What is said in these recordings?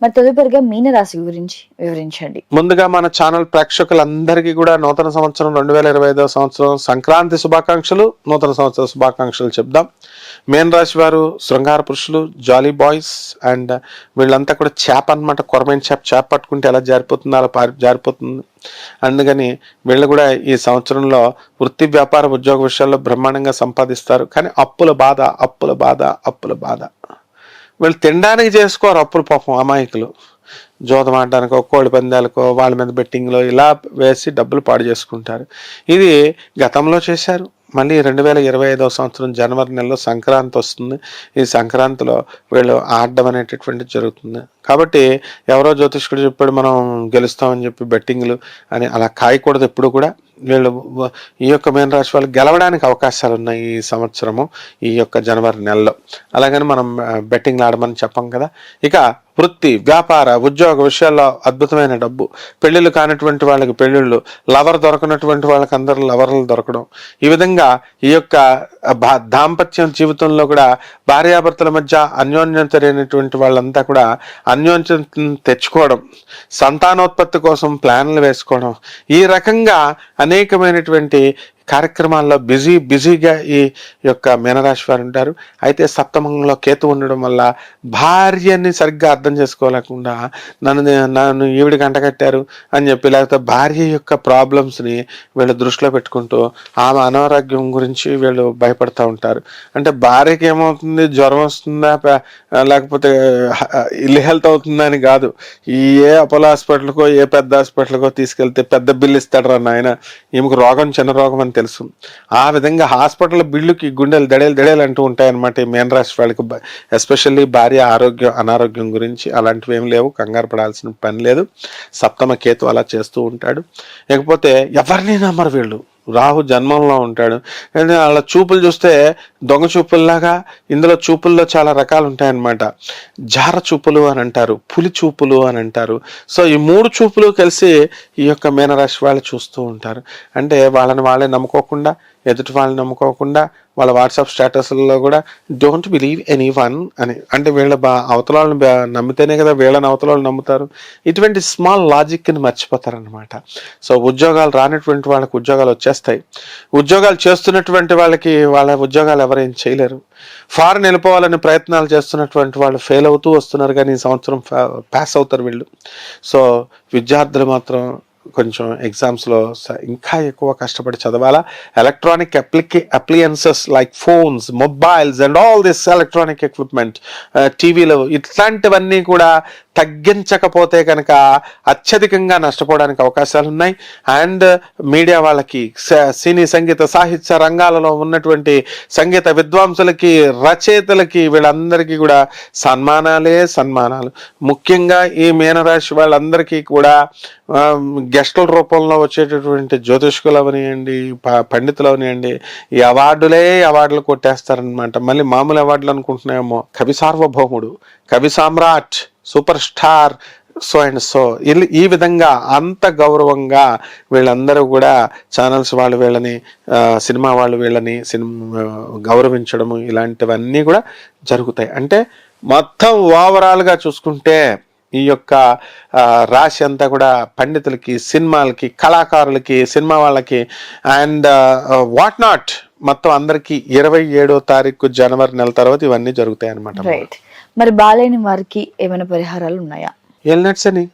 మరి తదుపరిగా మీనరాశి గురించి వివరించండి. ముందుగా మన ఛానల్ ప్రేక్షకులందరికీ కూడా నూతన సంవత్సరం 2025 సంవత్సరం సంక్రాంతి శుభాకాంక్షలు, నూతన సంవత్సర శుభాకాంక్షలు చెప్దాం. మీన రాశి వారు శృంగార పురుషులు, జాలీ బాయ్స్, అండ్ వీళ్ళంతా కూడా చేప అనమాట. కొరమైన చేప పట్టుకుంటే ఎలా జారిపోతుందో అలా జారిపోతుంది. అందుకని వీళ్ళు కూడా ఈ సంవత్సరంలో వృత్తి వ్యాపార ఉద్యోగ విషయాల్లో బ్రహ్మాండంగా సంపాదిస్తారు. కానీ అప్పుల బాధ వీళ్ళు తినడానికి చేసుకోరు అప్పులు. పాపం అమాయకులు జోదం ఆడడానికో, కోడి పందాలకో, వాళ్ళ మీద బెట్టింగ్లో ఇలా వేసి డబ్బులు పాడు చేసుకుంటారు. ఇది గతంలో చేశారు. మళ్ళీ 2025 సంవత్సరం జనవరి నెలలో సంక్రాంతి వస్తుంది. ఈ సంక్రాంతిలో వీళ్ళు ఆడడం అనేటటువంటిది జరుగుతుంది. కాబట్టి ఎవరో జ్యోతిష్కుడు చెప్పాడు మనం గెలుస్తామని చెప్పి బెట్టింగ్లు అని అలా కాయకూడదు ఎప్పుడు కూడా. వీళ్ళు ఈ యొక్క మీన రాశి వాళ్ళు గెలవడానికి అవకాశాలు ఉన్నాయి ఈ సంవత్సరము, ఈ యొక్క జనవరి నెలలో. అలాగని మనం బెట్టింగ్లు ఆడమని చెప్పం కదా. ఇక వృత్తి వ్యాపార ఉద్యోగ విషయాల్లో అద్భుతమైన డబ్బు, పెళ్లిళ్ళు కానటువంటి వాళ్ళకి పెళ్లిళ్ళు, లవర్ దొరకనటువంటి వాళ్ళకి అందరూ లవర్లు దొరకడం, ఈ విధంగా ఈ యొక్క దాంపత్యం జీవితంలో కూడా భార్యాభర్తల మధ్య అన్యోన్యత లేనటువంటి వాళ్ళంతా కూడా అన్యోన్యత తెచ్చుకోవడం, సంతానోత్పత్తి కోసం ప్లాన్లు వేసుకోవడం, ఈ రకంగా అనేకమైనటువంటి కార్యక్రమాల్లో బిజీగా ఈ యొక్క మీనరాశి వారు ఉంటారు. అయితే సప్తమంలో కేతు ఉండడం వల్ల భార్యని సరిగ్గా అర్థం చేసుకోలేకుండా నన్ను ఈవిడి గంటకట్టారు అని చెప్పి, లేకపోతే భార్య యొక్క ప్రాబ్లమ్స్ని వీళ్ళు దృష్టిలో పెట్టుకుంటూ ఆమె అనారోగ్యం గురించి వీళ్ళు భయపడుతూ ఉంటారు. అంటే భార్యకి ఏమవుతుంది, జ్వరం వస్తుందా లేకపోతే ఇల్లు హెల్త్ అవుతుందా అని కాదు. ఏ అపోలో హాస్పిటల్కో ఏ పెద్ద హాస్పిటల్కో తీసుకెళ్తే పెద్ద బిల్లు ఇస్తాడు రా నాయన, ఈమెకు రోగం చిన్న రోగం అని తెలుసు. ఆ విధంగా హాస్పిటల్ బిల్లుకి గుండెలు దడేలు అంటూ ఉంటాయన్నమాట ఈ మీన రాశి వాళ్ళకి. ఎస్పెషల్లీ భార్య అనారోగ్యం గురించి అలాంటివి ఏం లేవు, కంగారు పడాల్సిన పని లేదు. సప్తమ కేతు అలా చేస్తూ ఉంటాడు. లేకపోతే ఎవరిని నమ్మరు వీళ్ళు. రాహు జన్మంలో ఉంటాడు. వాళ్ళ చూపులు చూస్తే దొంగ చూపుల్లాగా, ఇందులో చూపుల్లో చాలా రకాలు ఉంటాయన్నమాట. జార చూపులు అని అంటారు, పులి చూపులు అని అంటారు. సో ఈ 3 చూపులు కలిసి ఈ యొక్క మీనరాశి వాళ్ళు చూస్తూ ఉంటారు. అంటే వాళ్ళని వాళ్ళే నమ్ముకోకుండా, ఎదుటి వాళ్ళని నమ్ముకోకుండా, వాళ్ళ వాట్సాప్ స్టేటస్లలో కూడా డోంట్ బిలీవ్ ఎనీ వన్ అని, అంటే వీళ్ళ అవతల వాళ్ళని నమ్మితేనే కదా వీళ్ళని అవతల వాళ్ళు నమ్ముతారు. ఇటువంటి స్మాల్ లాజిక్ని మర్చిపోతారనమాట. సో ఉద్యోగాలు రానటువంటి వాళ్ళకి ఉద్యోగాలు వచ్చేస్తాయి. ఉద్యోగాలు చేస్తున్నటువంటి వాళ్ళకి వాళ్ళ ఉద్యోగాలు ఎవరేం చేయలేరు. ఫారెన్ వెళ్ళిపోవాలని ప్రయత్నాలు చేస్తున్నటువంటి వాళ్ళు ఫెయిల్ అవుతూ వస్తున్నారు, కానీ ఈ సంవత్సరం పాస్ అవుతారు వీళ్ళు. సో విద్యార్థులు మాత్రం కొంచెం ఎగ్జామ్స్లో ఇంకా ఎక్కువ కష్టపడి చదవాలా. Electronic appliances like phones, mobiles and all this electronic equipment, టీవీలు, ఇట్లాంటివన్నీ కూడా తగ్గించకపోతే కనుక అత్యధికంగా నష్టపోవడానికి అవకాశాలు ఉన్నాయి. అండ్ మీడియా వాళ్ళకి, సినీ సంగీత సాహిత్య రంగాలలో ఉన్నటువంటి సంగీత విద్వాంసులకి, రచయితలకి, వీళ్ళందరికీ కూడా సన్మానాలు. ముఖ్యంగా ఈ మీనరాశి వాళ్ళందరికీ కూడా గెస్టుల రూపంలో వచ్చేటటువంటి జ్యోతిష్కులు అవనియండి, పండితులు అవనియండి, ఈ అవార్డులు కొట్టేస్తారనమాట. మళ్ళీ మామూలు అవార్డులు అనుకుంటున్నాయేమో. కవి సార్వభౌముడు, కవి సామ్రాట్, super star, so and so, ఈ విధంగా అంత గౌరవంగా వీళ్ళందరూ కూడా ఛానల్స్ వాళ్ళు వీళ్ళని, సినిమా వాళ్ళు వీళ్ళని గౌరవించడము, ఇలాంటివన్నీ కూడా జరుగుతాయి. అంటే మొత్తం ఓవరాల్గా చూసుకుంటే ఈ యొక్క రాశి అంతా కూడా పండితులకి, సినిమాలకి, కళాకారులకి, సినిమా వాళ్ళకి అండ్ వాట్ నాట్ మొత్తం అందరికి 27వ తారీఖు జనవరి నెల తర్వాత ఇవన్నీ జరుగుతాయి అనమాట. రైట్. మరి బాలేని వారికి ఏమైనా పరిహారాలు ఉన్నాయా? ఏలినట్స్ అని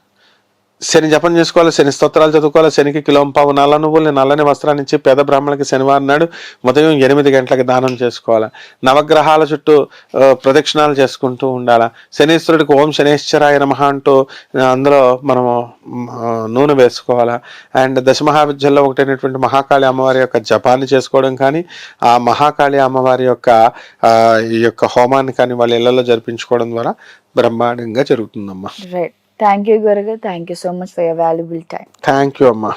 శని జపం చేసుకోవాలి, శని స్తోత్రాలు చదువుకోవాలి, శనికి కిలోంపావు నల్ల నువ్వుల్ని నల్లని వస్త్రాన్ని ఇచ్చి పేద బ్రాహ్మణులకి శనివారం నాడు ఉదయం 8 గంటలకు దానం చేసుకోవాలి. నవగ్రహాల చుట్టూ ప్రదక్షిణాలు చేసుకుంటూ ఉండాలి. శనీశ్వరుడికి ఓం శనేశ్వరాయ నమః అంటూ అందులో మనము నూనె వేసుకోవాలి. అండ్ దశమహావిద్యల్లో ఒకటైనటువంటి మహాకాళి అమ్మవారి యొక్క జపాన్ని చేసుకోవడం కానీ, ఆ మహాకాళి అమ్మవారి యొక్క ఈ యొక్క హోమాన్ని కానీ వాళ్ళ ఇళ్లలో జరిపించుకోవడం ద్వారా బ్రహ్మాండంగా జరుగుతుందమ్మా. Right. Thank you, Gurugaru. Thank you so much for your valuable time. Thank you, Amma.